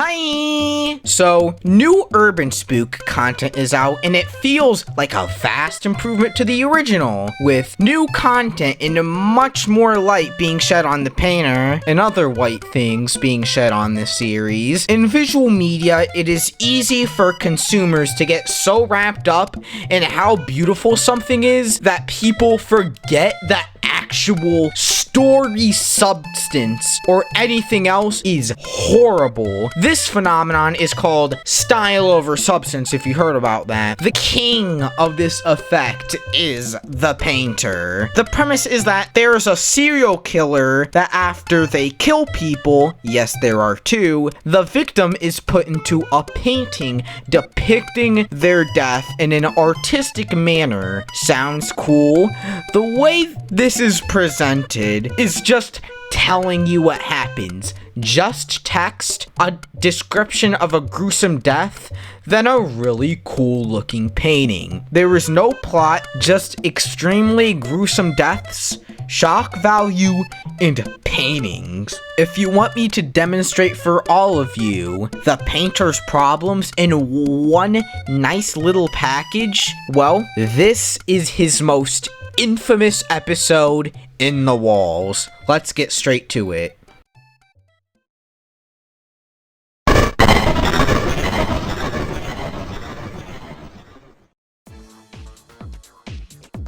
Hi! So, new Urbanspook content is out, and it feels like a vast improvement to the original, with new content and much more light being shed on the painter, and other white things being shed on this series. In visual media, it is easy for consumers to get so wrapped up in how beautiful something is that people forget that actual story substance or anything else is horrible. This phenomenon is called style over substance, if you heard about that. The king of this effect is the painter. The premise is that there's a serial killer that after they kill people, yes there are two, the victim is put into a painting depicting their death in an artistic manner. Sounds cool. The way this is presented is just telling you what happens. Just text, a description of a gruesome death, then a really cool looking painting. There is no plot, just extremely gruesome deaths, shock value, and paintings. If you want me to demonstrate for all of you the painter's problems in one nice little package, well, this is his most infamous episode in the walls. Let's get straight to it.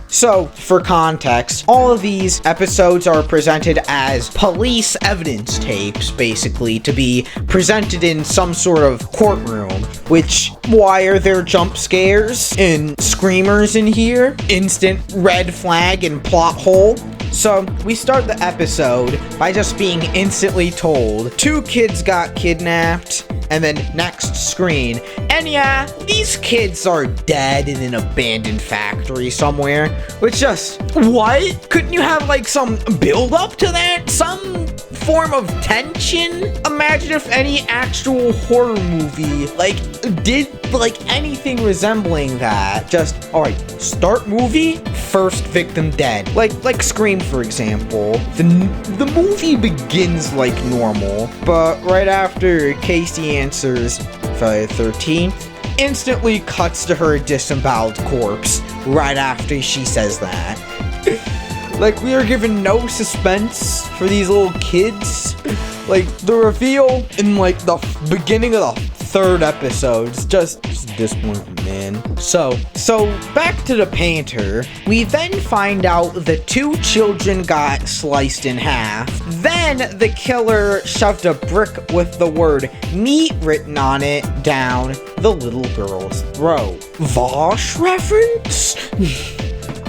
So, for context, all of these episodes are presented as police evidence tapes, basically, to be presented in some sort of courtroom. Which, why are there jump scares and screamers in here? Instant red flag and plot hole? So, we start the episode by just being instantly told 2 kids got kidnapped, and then next screen, and yeah, these kids are dead in an abandoned factory somewhere. Which just, what? Couldn't you have like some build up to that? Some form of tension? Imagine if any actual horror movie did anything resembling that. Just, alright, start movie, first victim dead. Like Scream, for example. The movie begins like normal, but right after Casey answers Friday the 13th, instantly cuts to her disemboweled corpse right after she says that. Like, we are given no suspense for these little kids. Like, the reveal in like the beginning of the 3rd episode is just disappointing, man. So back to the painter. We then find out the 2 children got sliced in half. Then the killer shoved a brick with the word meat written on it down the little girl's throat. Vosh reference?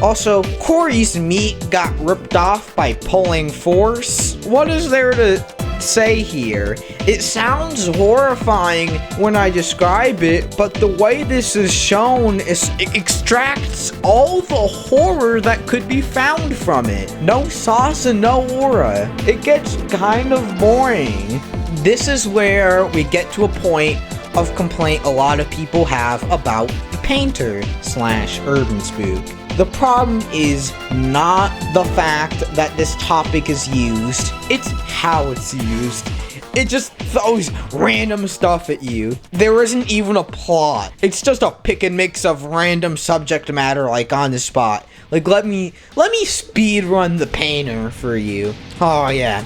Also, Corey's meat got ripped off by pulling force. What is there to say here? It sounds horrifying when I describe it, but the way this is shown is it extracts all the horror that could be found from it. No sauce and no aura. It gets kind of boring. This is where we get to a point of complaint a lot of people have about the painter / Urbanspook. The problem is not the fact that this topic is used, it's how it's used. It just throws random stuff at you. There isn't even a plot. It's just a pick and mix of random subject matter, like on the spot. Like, let me speed run the painter for you. Oh yeah.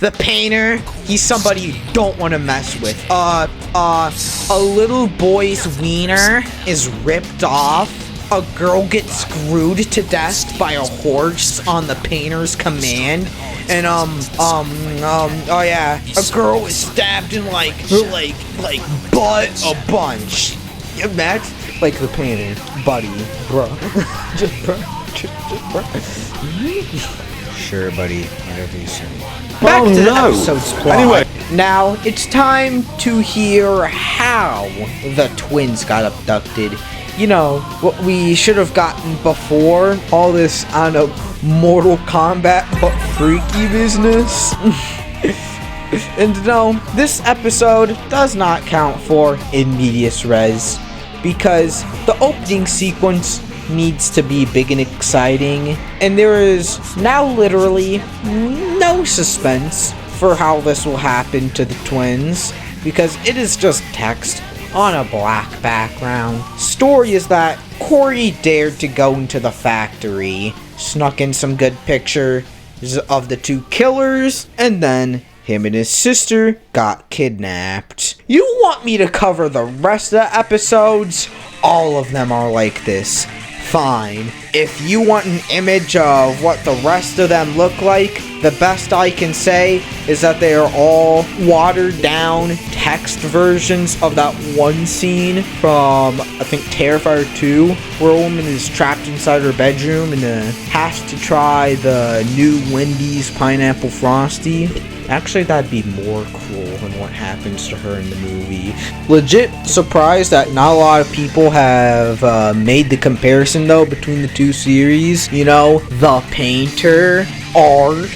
The painter, he's somebody you don't want to mess with. A little boy's wiener is ripped off. A girl gets screwed to death by a horse on the painter's command. And, oh yeah, a girl was stabbed in, like, butt a bunch. Imagine, like, the painter, buddy, bro. just bro. Sure, buddy, whatever you say. Back to the episode's plot. Anyway. Now, it's time to hear how the twins got abducted. You know, what we should have gotten before all this, I don't know, Mortal Kombat but freaky business. And no, this episode does not count for in medias res, because the opening sequence needs to be big and exciting, and there is now literally no suspense for how this will happen to the twins, because it is just text on a black background. Story is that Corey dared to go into the factory, snuck in some good pictures of the two killers, and then him and his sister got kidnapped. You want me to cover the rest of the episodes? All of them are like this. Fine. If you want an image of what the rest of them look like, the best I can say is that they are all watered down text versions of that one scene from, I think, Terrifier 2, where a woman is trapped inside her bedroom and has to try the new Wendy's Pineapple Frosty. Actually, that'd be more cruel than what happens to her in the movie. Legit surprised that not a lot of people have made the comparison, though, between the two series. You know, the painter art.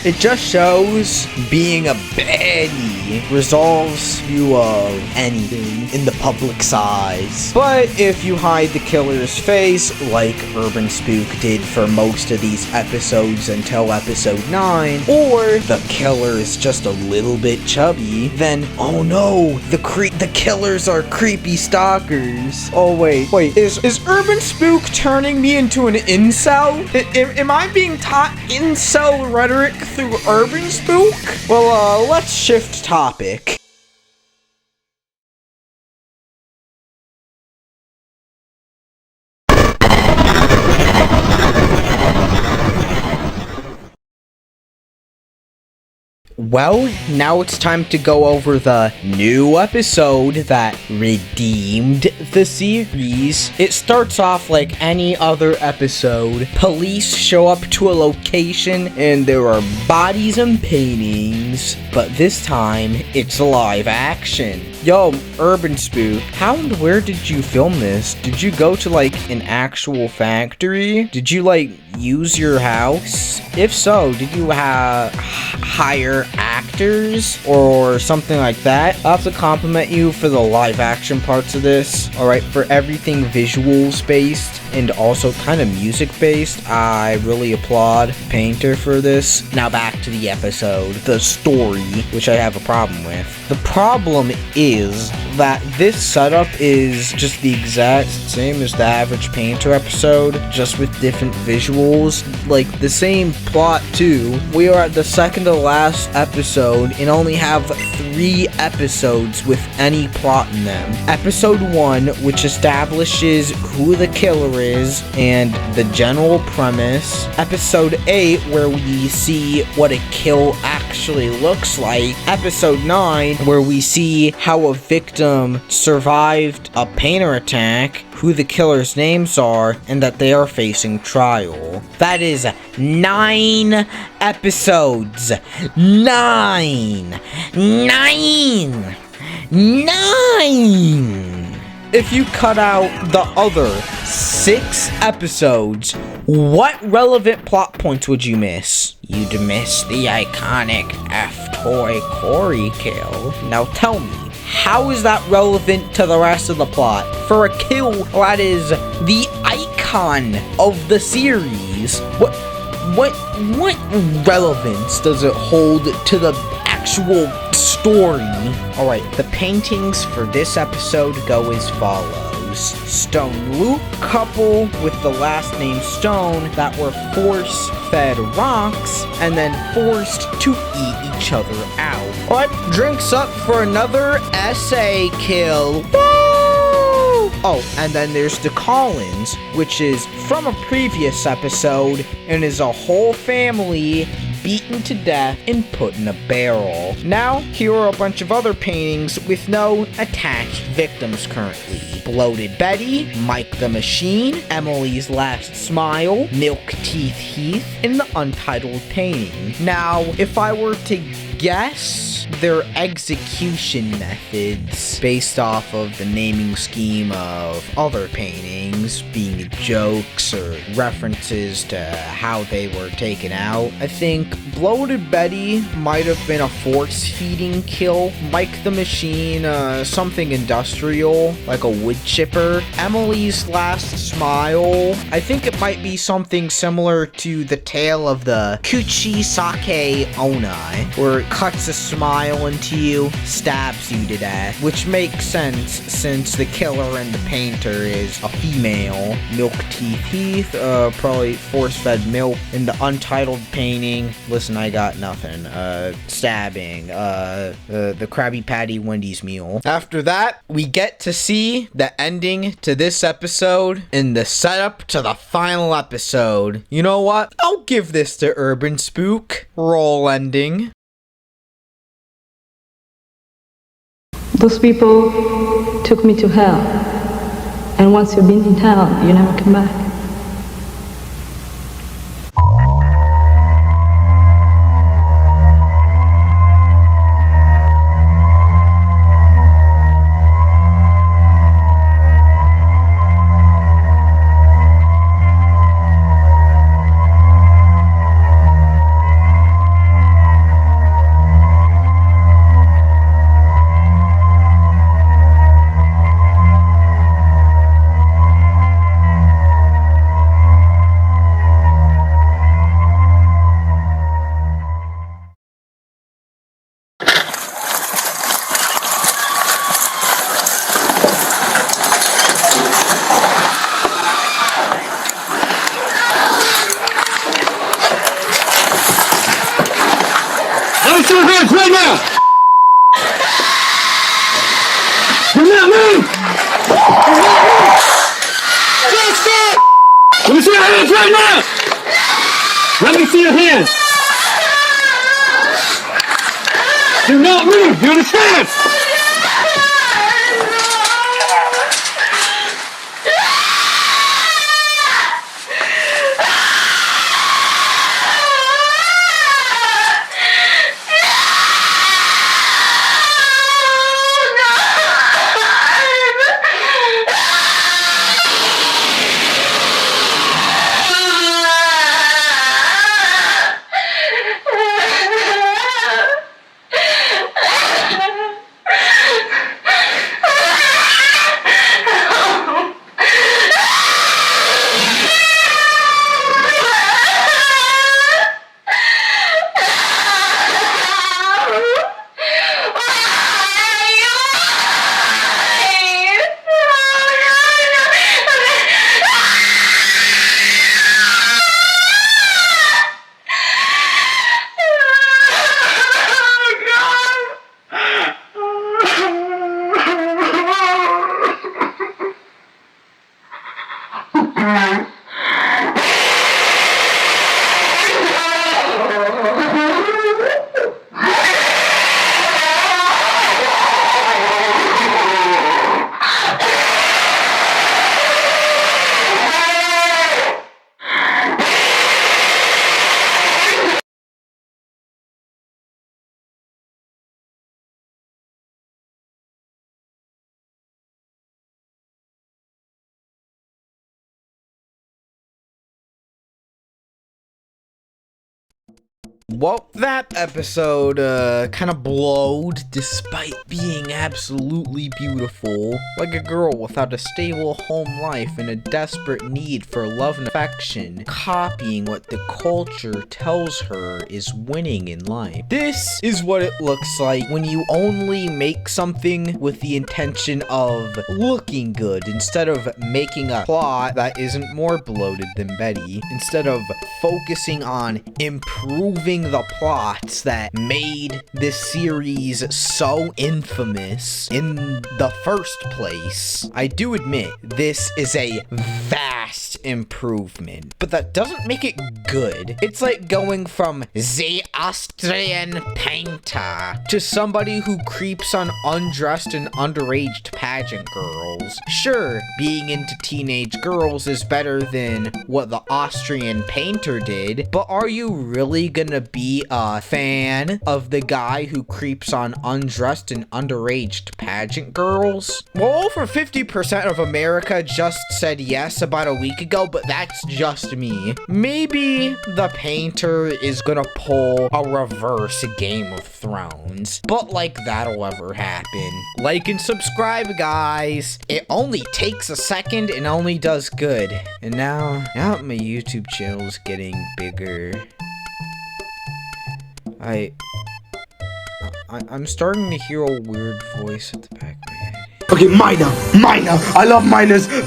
It just shows being a baddie resolves you of anything in the public's eyes. But if you hide the killer's face, like Urbanspook did for most of these episodes until episode 9, or the killer is just a little bit chubby, then, oh no, the killers are creepy stalkers. Oh wait, is Urbanspook turning me into an incel? Am I being taught incel rhetoric through Urbanspook? Well, let's shift topic. Well, now it's time to go over the new episode that redeemed the series. It starts off like any other episode. Police show up to a location and there are bodies and paintings, but this time it's live action. Yo, Urbanspook, how and where did you film this? Did you go to like an actual factory? Did you like use your house? If so, did you hire actors or something like that? I'll have to compliment you for the live action parts of this. Alright, for everything visuals based and also kind of music based, I really applaud Painter for this. Now back to the episode. The story, which I have a problem with. The problem is that this setup is just the exact same as the average Painter episode, just with different visuals. Like, the same plot too. We are at the second to last episode and only have 3 episodes with any plot in them. Episode 1, which establishes who the killer is and the general premise. Episode 8, where we see what a kill actually looks like. Episode 9, where we see how a victim survived a painter attack, who the killer's names are, and that they are facing trial. That is 9 episodes. 9! If you cut out the other 6 episodes, what relevant plot points would you miss? You'd miss the iconic F-Toy Corey kill. Now tell me, how is that relevant to the rest of the plot? For a kill that is the icon of the series, what relevance does it hold to the actual story? Alright, the paintings for this episode go as follows. Stone Loop, couple with the last name Stone that were force-fed rocks and then forced to eat each other out. What? Drinks up for another essay kill. Woo! Oh, and then there's the Collins, which is from a previous episode and is a whole family beaten to death and put in a barrel. Now, here are a bunch of other paintings with no attached victims currently. Bloated Betty, Mike the Machine, Emily's Last Smile, Milk Teeth Heath, and the untitled painting. Now, if I were to guess, their execution methods based off of the naming scheme of other paintings being jokes or references to how they were taken out. I think Bloated Betty might have been a force-feeding kill. Mike the Machine, something industrial, like a wood chipper. Emily's Last Smile, I think it might be something similar to the tale of the Kuchisake Onai, where it cuts a smile into you, stabs you to death, which makes sense since the killer and the painter is a female. Milk teeth, probably force-fed milk. In the untitled painting, listen, I got nothing. Stabbing, the Krabby Patty Wendy's meal. After that, we get to see the ending to this episode and the setup to the final episode. You know what? I'll give this to Urbanspook. Roll ending. Those people took me to hell. And once you've been in hell, you never come back. Raise your hands right now! Do not move! Stop! Let me see your hands right now! Let me see your hands! Do not move! You understand? Well, that episode kind of blowed despite being absolutely beautiful. Like a girl without a stable home life and a desperate need for love and affection, copying what the culture tells her is winning in life. This is what it looks like when you only make something with the intention of looking good instead of making a plot that isn't more bloated than Betty, instead of focusing on improving the plots that made this series so infamous in the first place. I do admit, this is a vast vast improvement, but that doesn't make it good. It's like going from the Austrian painter to somebody who creeps on undressed and underage pageant girls. Sure, being into teenage girls is better than what the Austrian painter did, but are you really gonna be a fan of the guy who creeps on undressed and underage pageant girls? Well, over 50% of America just said yes about a week ago, but that's just me. Maybe the painter is gonna pull a reverse Game of Thrones, but like that'll ever happen. Like and subscribe, guys. It only takes a second and only does good. And now my YouTube channel's getting bigger. I'm starting to hear a weird voice at the back of my head. Okay, minor. I love minors. I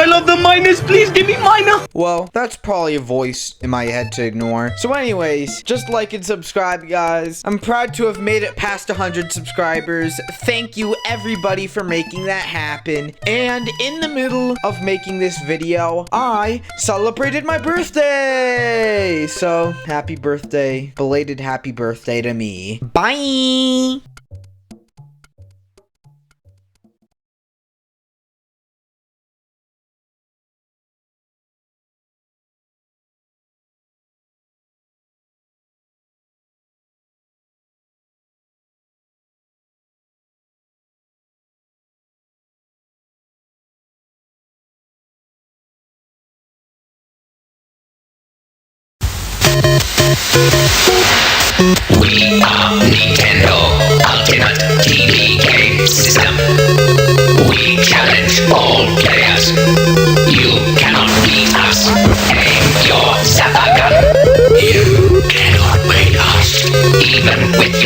love the minors. Please give me minor. Well, that's probably a voice in my head to ignore. So anyways, just like and subscribe, guys. I'm proud to have made it past 100 subscribers. Thank you, everybody, for making that happen. And in the middle of making this video, I celebrated my birthday. So, happy birthday. Belated happy birthday to me. Bye! We are Nintendo Ultimate TV Game System. We challenge all players. You cannot beat us. Aim your zapper gun. You cannot beat us. Even with